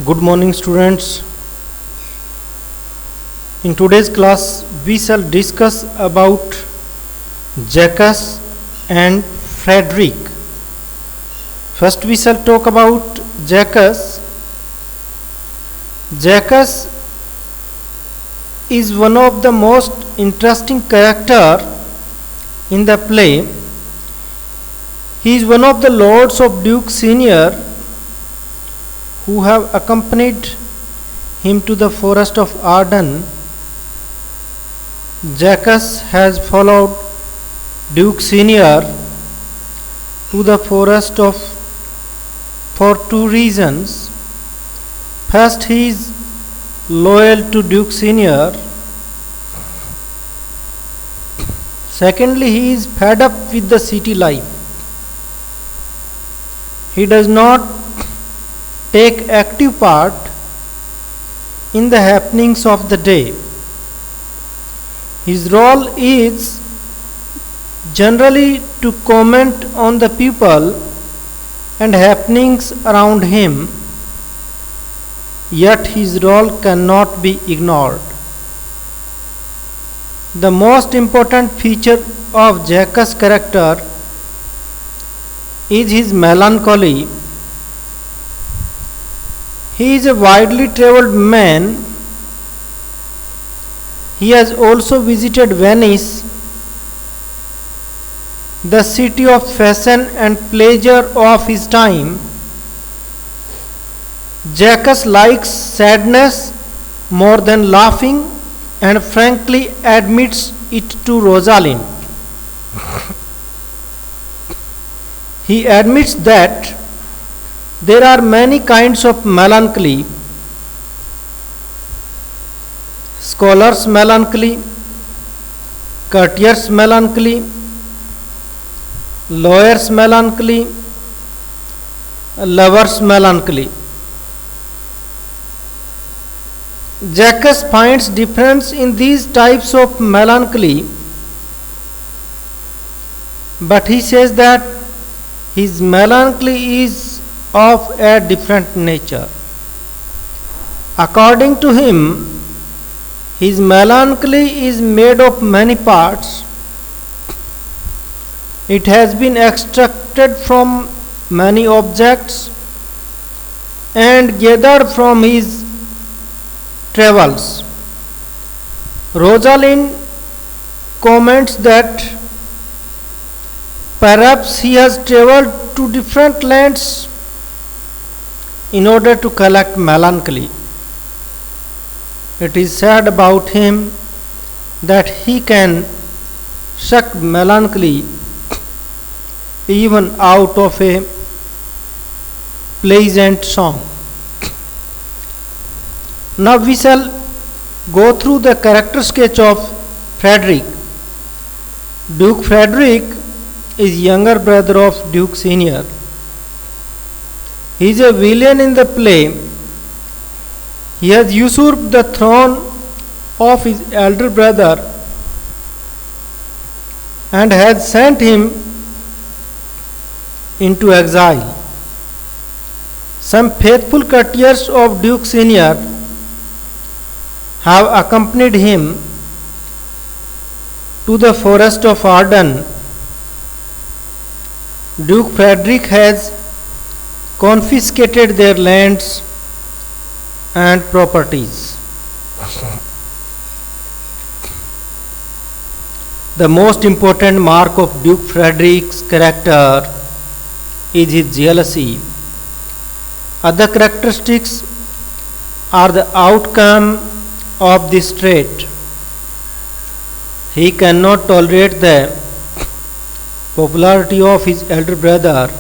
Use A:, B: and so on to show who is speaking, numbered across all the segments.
A: Good morning, students. In today's class, we shall discuss about Jacques and Frederick. First, we shall talk about Jacques. Jacques is one of the most interesting character in the play. He is one of the lords of Duke Senior who have accompanied him to the forest of Arden. Jacques has followed Duke Senior to the forest for two reasons. First, he is loyal to Duke Senior. Secondly, he is fed up with the city life. He does not take active part in the happenings of the day. His role is generally to comment on the people and happenings around him, yet his role cannot be ignored. The most important feature of Jacques' character is his melancholy. He is a widely travelled man. He has also visited Venice, the city of fashion and pleasure of his time. Jacques likes sadness more than laughing and frankly admits it to Rosalind. He admits that there are many kinds of melancholy: scholar's melancholy, courtier's melancholy, lawyer's melancholy, lover's melancholy. Jacques finds difference in these types of melancholy, but he says that his melancholy is of a different nature. According to him, his melancholy is made of many parts. It has been extracted from many objects and gathered from his travels. Rosalind comments that perhaps he has travelled to different lands in order to collect melancholy. It is said about him that he can suck melancholy even out of a pleasant song. Now we shall go through the character sketch of Frederick. Duke Frederick is younger brother of Duke Senior. He is a villain in the play. He has usurped the throne of his elder brother and has sent him into exile. Some faithful courtiers of Duke Senior have accompanied him to the forest of Arden. Duke Frederick has confiscated their lands and properties. The most important mark of Duke Frederick's character is his jealousy. Other characteristics are the outcome of this trait. He cannot tolerate the popularity of his elder brother.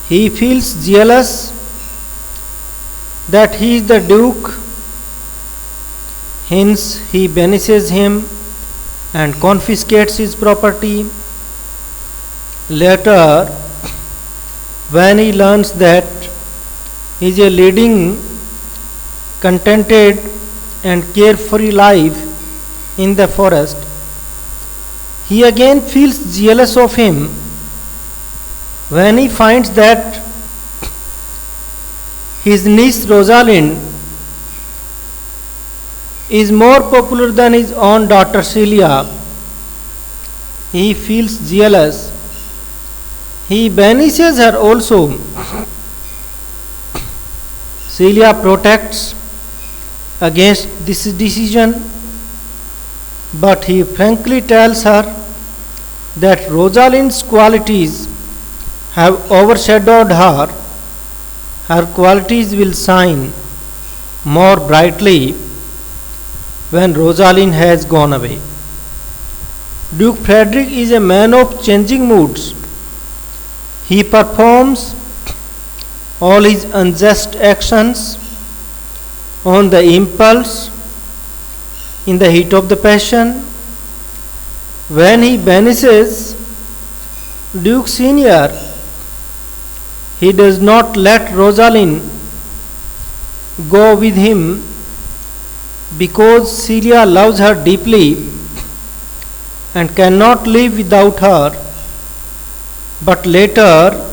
A: He feels jealous that he is the duke, hence he banishes him and confiscates his property. Later, when he learns that he is leading contented and carefree life in the forest, he again feels jealous of him when he finds that his niece Rosalind is more popular than his own daughter Celia. He feels jealous. He banishes her also. Celia protects against this decision, but he frankly tells her that Rosalind's qualities have overshadowed her. Her qualities will shine more brightly when Rosalind has gone away. Duke Frederick is a man of changing moods. He performs all his unjust actions on the impulse, in the heat of the passion. When he banishes Duke Senior, he does not let Rosalind go with him because Celia loves her deeply and cannot live without her. But later,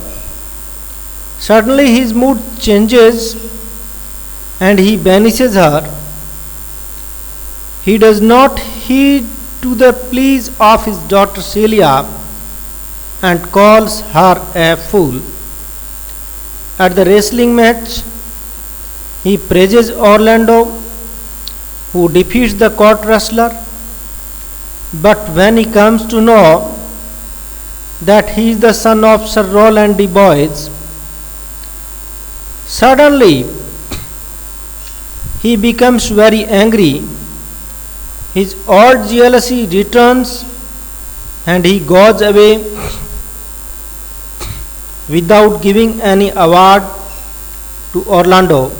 A: suddenly his mood changes and he banishes her. He does not heed to the pleas of his daughter Celia and calls her a fool. At the wrestling match, he praises Orlando, who defeats the court wrestler. But when he comes to know that he is the son of Sir Roland de Boys, suddenly he becomes very angry. His old jealousy returns and he goes away without giving any award to Orlando.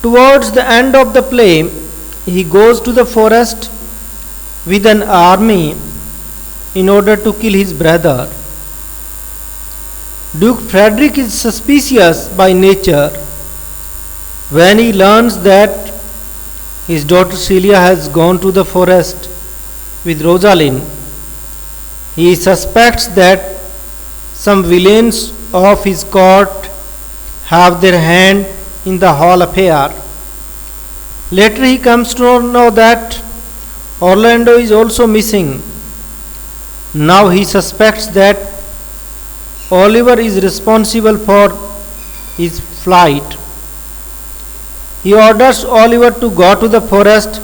A: Towards the end of the play, he goes to the forest with an army in order to kill his brother. Duke Frederick is suspicious by nature. When he learns that his daughter Celia has gone to the forest with Rosalind, he suspects that some villains of his court have their hand in the whole affair. Later he comes to know that Orlando is also missing. Now he suspects that Oliver is responsible for his flight. He orders Oliver to go to the forest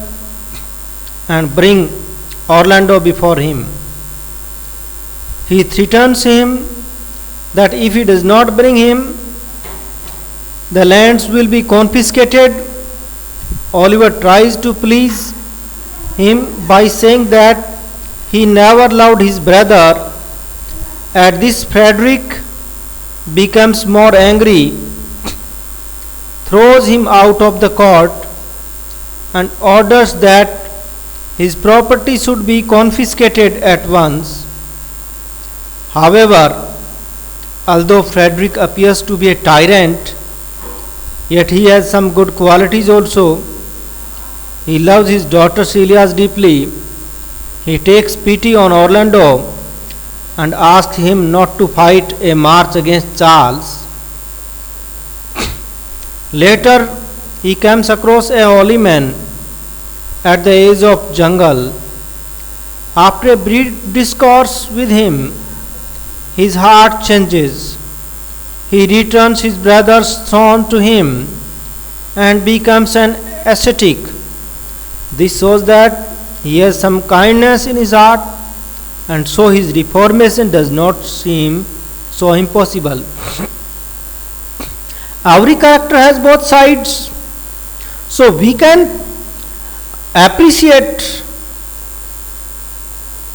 A: and bring Orlando before him. He threatens him that if he does not bring him, the lands will be confiscated. Oliver tries to please him by saying that he never loved his brother. At this, Frederick becomes more angry, throws him out of the court, and orders that his property should be confiscated at once. However, although Frederick appears to be a tyrant, yet he has some good qualities also. He loves his daughter Celia deeply. He takes pity on Orlando and asks him not to fight a march against Charles. Later, he comes across a holy man at the edge of jungle. After a brief discourse with him, his heart changes. He returns his brother's throne to him and becomes an ascetic. This shows that he has some kindness in his heart, and so his reformation does not seem so impossible. Every character has both sides, so we can appreciate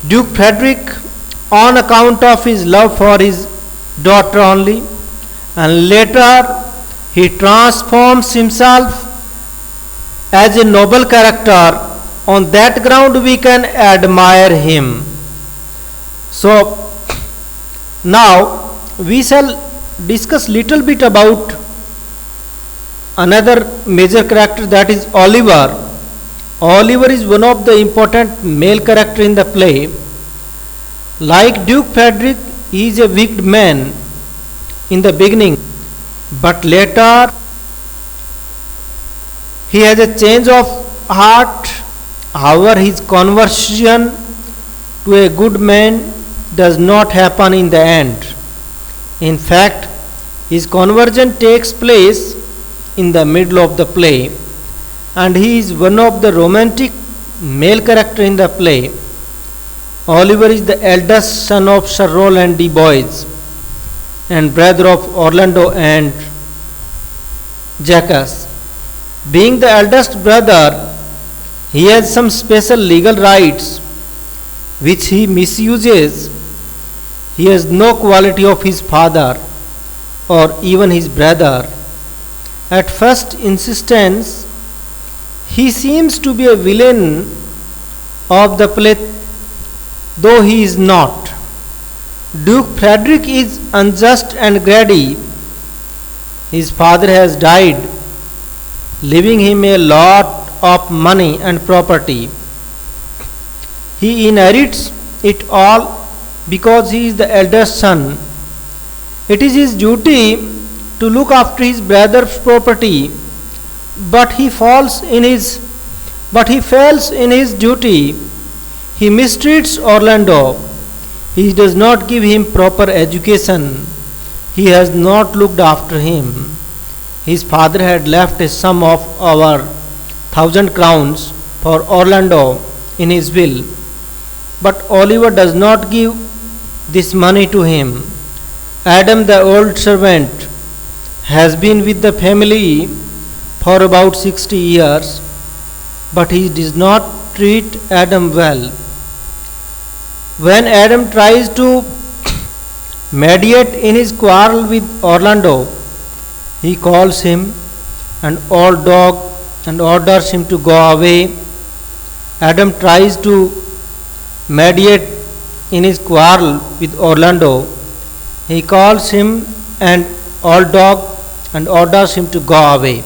A: Duke Frederick on account of his love for his daughter only, and later he transforms himself as a noble character. On that ground we can admire him. So now we shall discuss little bit about another major character, that is Oliver. Oliver is one of the important male character in the play. Like Duke Frederick, he is a wicked man. in the beginning, but later he has a change of heart. However, his conversion to a good man does not happen in the end. In fact, his conversion takes place in the middle of the play, and he is one of the romantic male character in the play. Oliver is the eldest son of Sir Roland de Boys and brother of Orlando and Jacques. Being the eldest brother, he has some special legal rights which he misuses. He has no quality of his father or even his brother. At first instance, he seems to be a villain of the play, though he is not. Duke Frederick is unjust and greedy. His father has died, leaving him a lot of money and property. He inherits it all because he is the eldest son. It is his duty to look after his brother's property, but he fails in his duty. He mistreats Orlando. He does not give him proper education. He has not looked after him. His father had left a sum of over 1,000 crowns for Orlando in his will, but Oliver does not give this money to him. Adam, the old servant, has been with the family for about 60 years, but he does not treat Adam well. When Adam tries to mediate in his quarrel with Orlando, he calls him an old dog and orders him to go away. Adam tries to mediate in his quarrel with Orlando. He calls him an old dog and orders him to go away.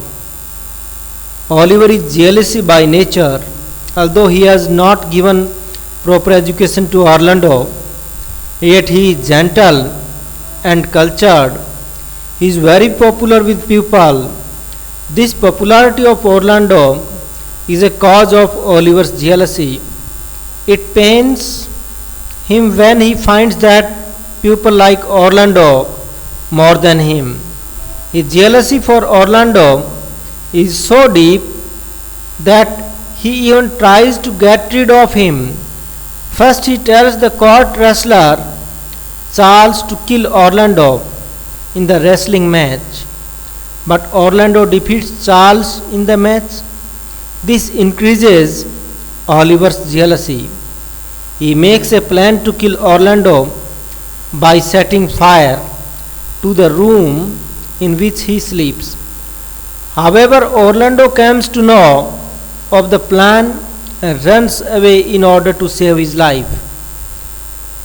A: Oliver is jealous by nature. Although he has not given proper education to Orlando, yet he is gentle and cultured. He is very popular with people. This popularity of Orlando is a cause of Oliver's jealousy. It pains him when he finds that people like Orlando more than him. His jealousy for Orlando is so deep that he even tries to get rid of him. First, he tells the court wrestler Charles to kill Orlando in the wrestling match, but Orlando defeats Charles in the match. This increases Oliver's jealousy. He makes a plan to kill Orlando by setting fire to the room in which he sleeps. However, Orlando comes to know of the plan and runs away in order to save his life.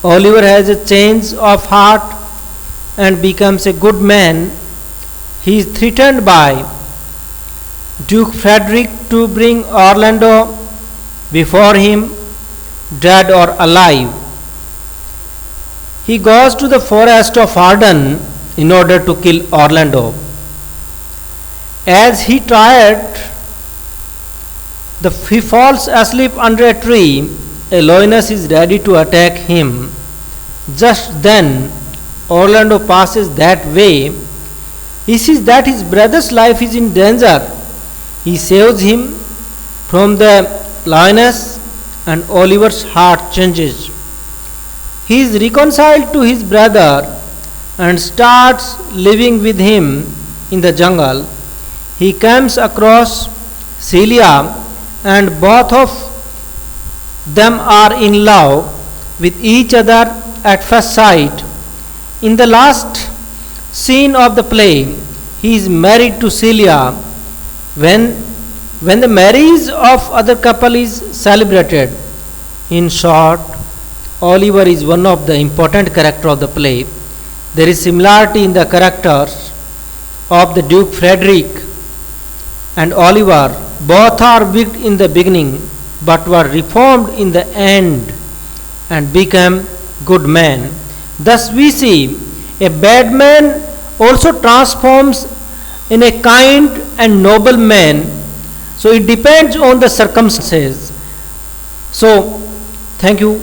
A: Oliver has a change of heart and becomes a good man. He is threatened by Duke Frederick to bring Orlando before him, dead or alive. He goes to the forest of Arden in order to kill Orlando. As he tried, he falls asleep under a tree. A lioness is ready to attack him. Just then, Orlando passes that way. He sees that his brother's life is in danger. He saves him from the lioness, and Oliver's heart changes. He is reconciled to his brother and starts living with him in the jungle. He comes across Celia, and both of them are in love with each other at first sight. In the last scene of the play, he is married to Celia. When the marriage of other couple is celebrated. In short, Oliver is one of the important characters of the play. There is similarity in the characters of the Duke Frederick and Oliver. Both are wicked in the beginning, but were reformed in the end and became good men. Thus we see a bad man also transforms in a kind and noble man. So it depends on the circumstances. So thank you.